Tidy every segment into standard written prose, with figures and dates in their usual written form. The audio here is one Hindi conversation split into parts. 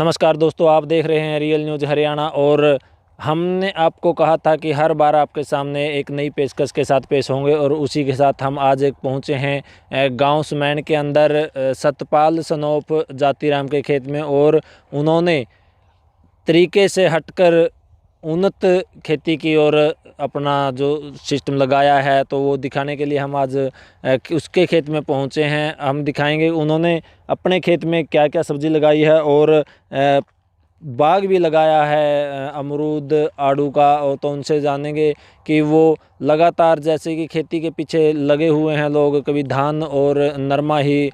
नमस्कार दोस्तों, आप देख रहे हैं रियल न्यूज़ हरियाणा। और हमने आपको कहा था कि हर बार आपके सामने एक नई पेशकश के साथ पेश होंगे और उसी के साथ हम आज एक पहुंचे हैं गांव सुमैन के अंदर सतपाल सनोप जातीराम के खेत में। और उन्होंने तरीके से हटकर उन्नत खेती की और अपना जो सिस्टम लगाया है, तो वो दिखाने के लिए हम आज उसके खेत में पहुंचे हैं। हम दिखाएंगे उन्होंने अपने खेत में क्या क्या सब्ज़ी लगाई है और बाग भी लगाया है अमरूद आड़ू का। और तो उनसे जानेंगे कि वो लगातार जैसे कि खेती के पीछे लगे हुए हैं लोग, कभी धान और नरमा ही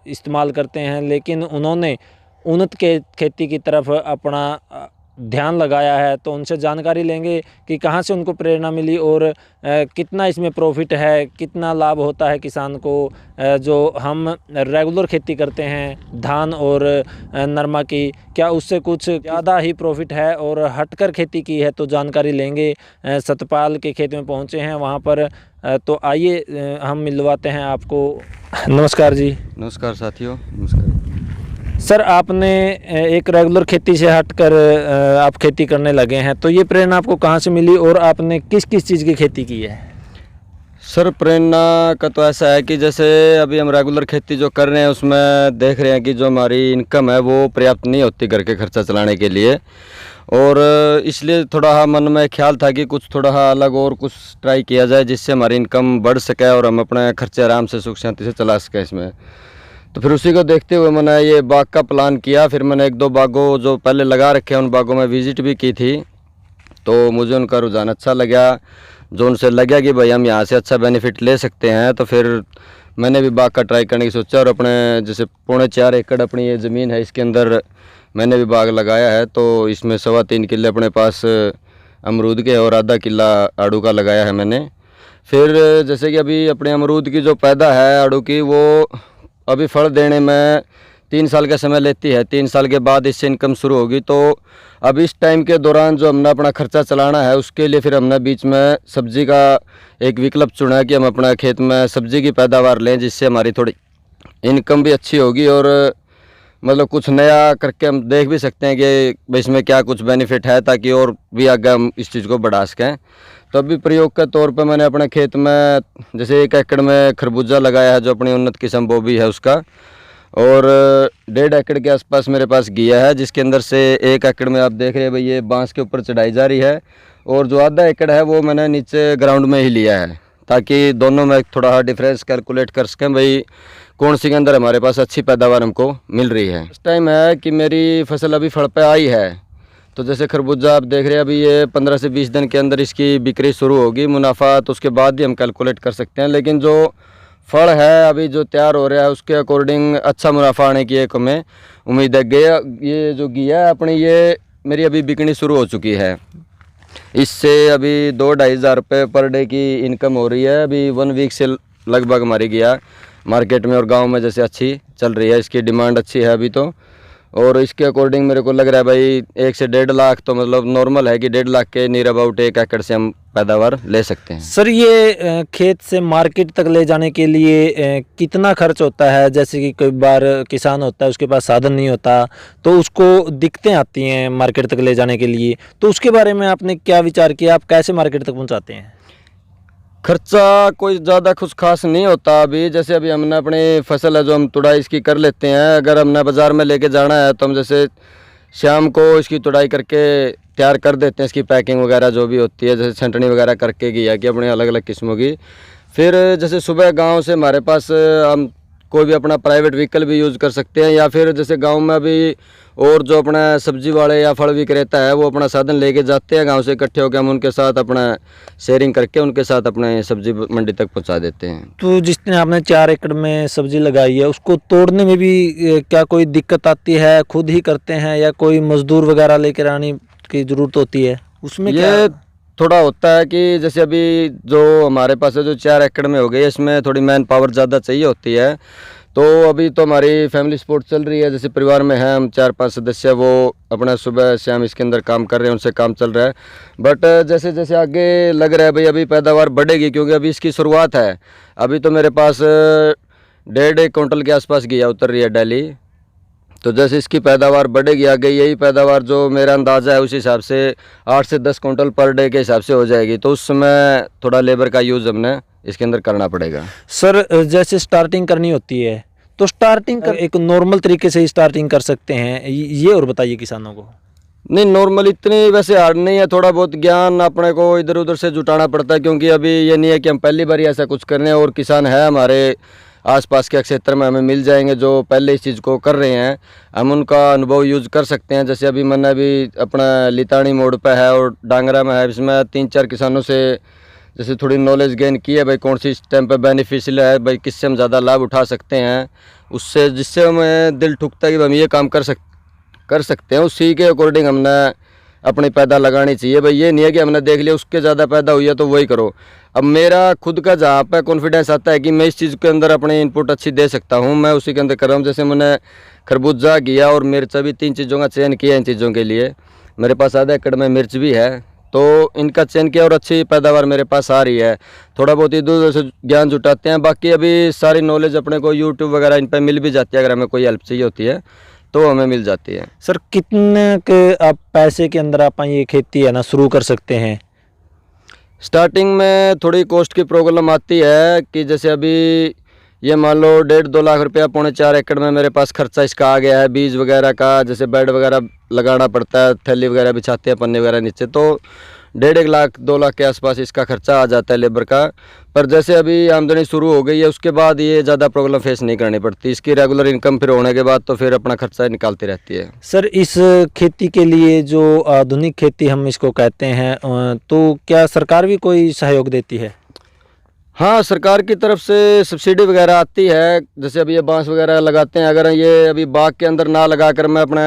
इस्तेमाल करते हैं, लेकिन उन्होंने उन्नत के खेती की तरफ अपना ध्यान लगाया है। तो उनसे जानकारी लेंगे कि कहाँ से उनको प्रेरणा मिली और कितना इसमें प्रॉफिट है, कितना लाभ होता है किसान को। जो हम रेगुलर खेती करते हैं धान और नरमा की, क्या उससे कुछ ज़्यादा ही प्रॉफिट है, और हटकर खेती की है, तो जानकारी लेंगे। सतपाल के खेत में पहुंचे हैं वहां पर, तो आइए हम मिलवाते हैं आपको। नमस्कार जी। नमस्कार साथियों। नमस्कार सर, आपने एक रेगुलर खेती से हटकर आप खेती करने लगे हैं, तो ये प्रेरणा आपको कहाँ से मिली और आपने किस किस चीज़ की खेती की है? सर, प्रेरणा का तो ऐसा है कि जैसे अभी हम रेगुलर खेती जो कर रहे हैं उसमें देख रहे हैं कि जो हमारी इनकम है वो पर्याप्त नहीं होती घर के खर्चा चलाने के लिए। और इसलिए थोड़ा मन में ख्याल था कि कुछ थोड़ा अलग और कुछ ट्राई किया जाए जिससे हमारी इनकम बढ़ सके और हम अपने खर्चे आराम से सुख शांति से चला सकें इसमें। तो फिर उसी को देखते हुए मैंने ये बाग का प्लान किया। फिर मैंने एक दो बागों जो पहले लगा रखे हैं उन बागों में विज़िट भी की थी, तो मुझे उनका रुझान अच्छा लगा। जो उनसे लगा कि भाई हम यहाँ से अच्छा बेनिफिट ले सकते हैं, तो फिर मैंने भी बाग का ट्राई करने की सोचा। और अपने जैसे 3.25 एकड़ अपनी ये ज़मीन है, इसके अंदर मैंने भी बाग लगाया है। तो इसमें 3.25 किले अपने पास अमरूद के और आधा किला आड़ू का लगाया है मैंने। फिर जैसे कि अभी अपने अमरूद की जो पैदा है आड़ू की, वो अभी फल देने में 3 साल का समय लेती है। 3 साल के बाद इससे इनकम शुरू होगी। तो अब इस टाइम के दौरान जो हमने अपना खर्चा चलाना है उसके लिए फिर हमने बीच में सब्ज़ी का एक विकल्प चुना है कि हम अपना खेत में सब्ज़ी की पैदावार लें, जिससे हमारी थोड़ी इनकम भी अच्छी होगी और मतलब कुछ नया करके हम देख भी सकते हैं कि इसमें क्या कुछ बेनिफिट है, ताकि और भी आगे हम इस चीज़ को बढ़ा सकें। तो अभी प्रयोग के तौर पे मैंने अपने खेत में जैसे 1 एकड़ में खरबूजा लगाया है, जो अपनी उन्नत किस्म बोबी है उसका। और 1.5 एकड़ के आसपास मेरे पास घिया है, जिसके अंदर से 1 एकड़ में आप देख रहे हैं भाई ये बांस के ऊपर चढ़ाई जा रही है। और जो आधा एकड़ है वो मैंने नीचे ग्राउंड में ही लिया है, ताकि दोनों में थोड़ा डिफरेंस कैलकुलेट कर सकें भाई कौन सी के अंदर हमारे पास अच्छी पैदावार हमको मिल रही है। इस टाइम है कि मेरी फसल अभी फल पे आई है। तो जैसे खरबूजा आप देख रहे हैं, अभी ये 15 से 20 दिन के अंदर इसकी बिक्री शुरू होगी। मुनाफा तो उसके बाद ही हम कैलकुलेट कर सकते हैं, लेकिन जो फल है अभी जो तैयार हो रहा है उसके अकॉर्डिंग अच्छा मुनाफा आने की एक हमें उम्मीद है। ये जो घिया है अपनी, ये मेरी अभी बिकनी शुरू हो चुकी है। इससे अभी 2-2.5 हज़ार रुपये पर डे की इनकम हो रही है। अभी 1 वीक से लगभग हमारी घिया मार्केट में और गांव में जैसे अच्छी चल रही है, इसकी डिमांड अच्छी है अभी तो। और इसके अकॉर्डिंग मेरे को लग रहा है भाई 1 से 1.5 लाख तो मतलब नॉर्मल है कि 1.5 लाख के नियर अबाउट 1 एकड़ से हम पैदावार ले सकते हैं। सर, ये खेत से मार्केट तक ले जाने के लिए कितना खर्च होता है? जैसे कि कई बार किसान होता है उसके पास साधन नहीं होता, तो उसको दिक्कतें आती हैं मार्केट तक ले जाने के लिए, तो उसके बारे में आपने क्या विचार किया? आप कैसे मार्केट तक पहुंचाते हैं? खर्चा कोई ज़्यादा कुछ खास नहीं होता। अभी जैसे अभी हमने अपनी फसल है जो हम तुड़ाई इसकी कर लेते हैं। अगर हमने बाज़ार में लेके जाना है तो हम जैसे शाम को इसकी तुड़ाई करके तैयार कर देते हैं, इसकी पैकिंग वगैरह जो भी होती है, जैसे छंटनी वगैरह करके की है कि अपने अलग अलग किस्मों की। फिर जैसे सुबह गांव से हमारे पास हम कोई भी अपना प्राइवेट व्हीकल भी यूज़ कर सकते हैं, या फिर जैसे गांव में भी और जो अपना सब्जी वाले या फल विक्रेता है वो अपना साधन लेके जाते हैं गांव से इकट्ठे होकर, हम उनके साथ अपना शेयरिंग करके उनके साथ अपने सब्जी मंडी तक पहुंचा देते हैं। तो जिसने आपने 4 एकड़ में सब्जी लगाई है, उसको तोड़ने में भी क्या कोई दिक्कत आती है? खुद ही करते हैं या कोई मजदूर वगैरह लेकर आने की ज़रूरत होती है उसमें? ये थोड़ा होता है कि जैसे अभी जो हमारे पास है जो 4 एकड़ में हो गई, इसमें थोड़ी मैन पावर ज़्यादा चाहिए होती है। तो अभी तो हमारी फैमिली सपोर्ट चल रही है, जैसे परिवार में हैं हम 4-5 सदस्य, वो अपना सुबह शाम इसके अंदर काम कर रहे हैं, उनसे काम चल रहा है। बट जैसे जैसे आगे लग रहा है भाई अभी पैदावार बढ़ेगी, क्योंकि अभी इसकी शुरुआत है। अभी तो मेरे पास 1.5 क्विंटल के आसपास घिया उतर रही है डेली। तो जैसे इसकी पैदावार बढ़ेगी आगे, यही पैदावार जो मेरा अंदाज़ा है उस हिसाब से 8 से 10 कुंटल पर डे के हिसाब से हो जाएगी। तो उस समय थोड़ा लेबर का यूज़ हमने इसके अंदर करना पड़ेगा। सर जैसे स्टार्टिंग करनी होती है तो स्टार्टिंग एक नॉर्मल तरीके से ही स्टार्टिंग कर सकते हैं, ये और बताइए किसानों को। नहीं, नॉर्मल इतनी वैसे हार्ड नहीं है, थोड़ा बहुत ज्ञान अपने को इधर उधर से जुटाना पड़ता है, क्योंकि अभी ये नहीं है कि हम पहली बार ऐसा कुछ कर रहे हैं। और किसान है हमारे आसपास के क्षेत्र में हमें मिल जाएंगे जो पहले इस चीज़ को कर रहे हैं, हम उनका अनुभव यूज़ कर सकते हैं। जैसे अभी मैंने अभी अपना लितानी मोड़ पे है और डांगरा में है, इसमें 3-4 किसानों से जैसे थोड़ी नॉलेज गेन की है भाई, कौन सी इस टाइम पे बेनिफिशियल है भाई, किससे हम ज़्यादा लाभ उठा सकते हैं, उससे जिससे हमें दिल ठुकता है कि हम ये काम कर सकते हैं, उसी के अकॉर्डिंग हमने अपनी पैदा लगानी चाहिए भाई। ये नहीं है कि हमने देख लिया उसके ज़्यादा पैदा हुई है तो वही करो। अब मेरा खुद का जहाँ पे कॉन्फिडेंस आता है कि मैं इस चीज़ के अंदर अपने इनपुट अच्छी दे सकता हूँ, मैं उसी के अंदर कर रहा हूँ। जैसे मैंने खरबूजा किया और मिर्च, अभी 3 चीज़ों का चयन किया इन चीज़ों के लिए। मेरे पास आधा एकड़ में मिर्च भी है, तो इनका चयन किया और अच्छी पैदावार मेरे पास आ रही है। थोड़ा बहुत इधर उधर से ज्ञान जुटाते हैं, बाकी अभी सारी नॉलेज अपने को यूट्यूब वगैरह इन पर मिल भी जाती है। अगर हमें कोई हेल्प चाहिए होती है तो हमें मिल जाती है। सर कितने के आप पैसे के अंदर आप ये खेती है ना शुरू कर सकते हैं? स्टार्टिंग में थोड़ी कॉस्ट की प्रॉब्लम आती है कि जैसे अभी ये मान लो 1.5-2 लाख रुपया 3.25-4 एकड़ में मेरे पास खर्चा इसका आ गया है। बीज वगैरह का जैसे बेड वगैरह लगाना पड़ता है, थैली वगैरह बिछाते हैं, पन्नी वगैरह नीचे, तो 1.5 लाख 2 लाख के आसपास इसका खर्चा आ जाता है लेबर का। पर जैसे अभी आमदनी शुरू हो गई है उसके बाद ये ज़्यादा प्रॉब्लम फेस नहीं करनी पड़ती। इसकी रेगुलर इनकम फिर होने के बाद तो फिर अपना खर्चा निकालती रहती है। सर इस खेती के लिए जो आधुनिक खेती हम इसको कहते हैं, तो क्या सरकार भी कोई सहयोग देती है? हाँ, सरकार की तरफ से सब्सिडी वगैरह आती है। जैसे अभी ये बांस वगैरह लगाते हैं, अगर ये अभी बाग के अंदर ना लगाकर मैं अपने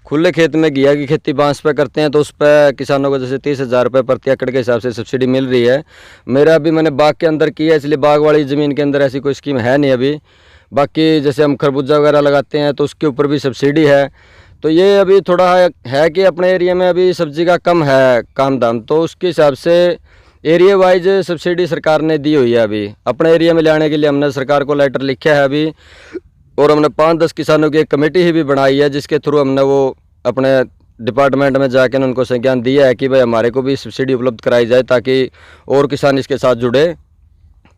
खुले खेत में घिया की खेती बांस पे करते हैं तो उस पर किसानों को जैसे 30,000 रुपये प्रति एकड़ के हिसाब से सब्सिडी मिल रही है। मेरा अभी मैंने बाग के अंदर किया है, इसलिए बाग वाली ज़मीन के अंदर ऐसी कोई स्कीम है नहीं अभी। बाकी जैसे हम खरबूजा वगैरह लगाते हैं तो उसके ऊपर भी सब्सिडी है। तो ये अभी थोड़ा है कि अपने एरिया में अभी सब्जी का कम है काम दाम, तो उसके हिसाब से एरिया वाइज सब्सिडी सरकार ने दी हुई है। अभी अपने एरिया में लाने के लिए हमने सरकार को लेटर लिखा है अभी, और हमने 5-10 किसानों की एक कमेटी ही भी बनाई है जिसके थ्रू हमने वो अपने डिपार्टमेंट में जाकर उनको संज्ञान दिया है कि भाई हमारे को भी सब्सिडी उपलब्ध कराई जाए ताकि और किसान इसके साथ जुड़े।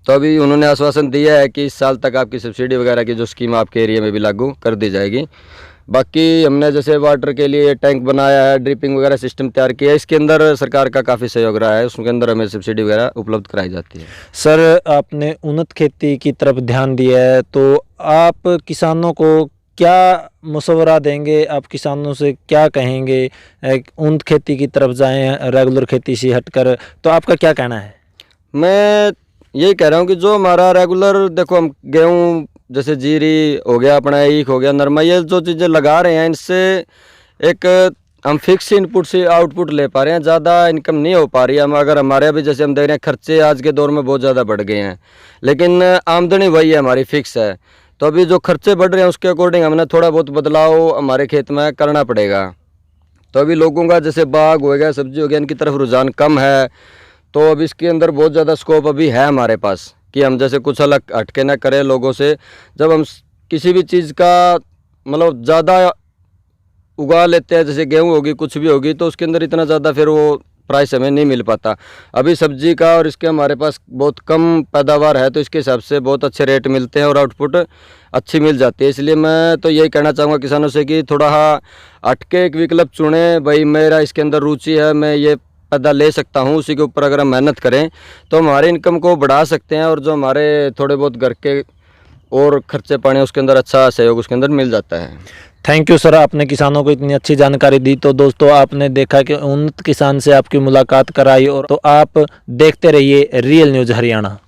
तो अभी उन्होंने आश्वासन दिया है कि इस साल तक आपकी सब्सिडी वगैरह की जो स्कीम आपके एरिया में भी लागू कर दी जाएगी। बाकी हमने जैसे वाटर के लिए टैंक बनाया है, ड्रिपिंग वगैरह सिस्टम तैयार किया है, इसके अंदर सरकार का काफ़ी सहयोग रहा है, उसके अंदर हमें सब्सिडी वगैरह उपलब्ध कराई जाती है। सर आपने उन्नत खेती की तरफ ध्यान दिया है, तो आप किसानों को क्या मशवरा देंगे? आप किसानों से क्या कहेंगे उन्नत खेती की तरफ जाएं, रेगुलर खेती से हटकर? तो आपका क्या कहना है? मैं यही कह रहा हूँ कि जो हमारा रेगुलर, देखो हम गेहूँ जैसे जीरी हो गया, अपना ईख हो गया, नरमा, ये जो चीज़ें लगा रहे हैं इनसे एक हम फिक्स इनपुट से आउटपुट ले पा रहे हैं, ज़्यादा इनकम नहीं हो पा रही है। हम अगर हमारे अभी जैसे हम देख रहे हैं खर्चे आज के दौर में बहुत ज़्यादा बढ़ गए हैं, लेकिन आमदनी वही है हमारी फिक्स है। तो अभी जो खर्चे बढ़ रहे हैं उसके अकॉर्डिंग हमने थोड़ा बहुत बदलाव हमारे खेत में करना पड़ेगा। तो अभी लोगों का जैसे बाग हो गया, सब्जी हो गया, इनकी तरफ रुझान कम है, तो अब इसके अंदर बहुत ज़्यादा स्कोप अभी है हमारे पास कि हम जैसे कुछ अलग हटके ना करें लोगों से। जब हम किसी भी चीज़ का मतलब ज़्यादा उगा लेते हैं, जैसे गेहूँ होगी, कुछ भी होगी, तो उसके अंदर इतना ज़्यादा फिर वो प्राइस हमें नहीं मिल पाता। अभी सब्जी का और इसके हमारे पास बहुत कम पैदावार है, तो इसके हिसाब से बहुत अच्छे रेट मिलते हैं और आउटपुट अच्छी मिल जाती है। इसलिए मैं तो यही कहना चाहूँगा किसानों से कि थोड़ा हटके एक विकल्प चुनें। भाई मेरा इसके अंदर रुचि है, मैं ये पैदा ले सकता हूँ, उसी के ऊपर अगर हम मेहनत करें तो हमारे इनकम को बढ़ा सकते हैं, और जो हमारे थोड़े बहुत घर के और खर्चे पानी उसके अंदर अच्छा सहयोग उसके अंदर मिल जाता है। थैंक यू सर, आपने किसानों को इतनी अच्छी जानकारी दी। तो दोस्तों आपने देखा कि उन्नत किसान से आपकी मुलाकात कराई, और तो आप देखते रहिए रियल न्यूज़ हरियाणा।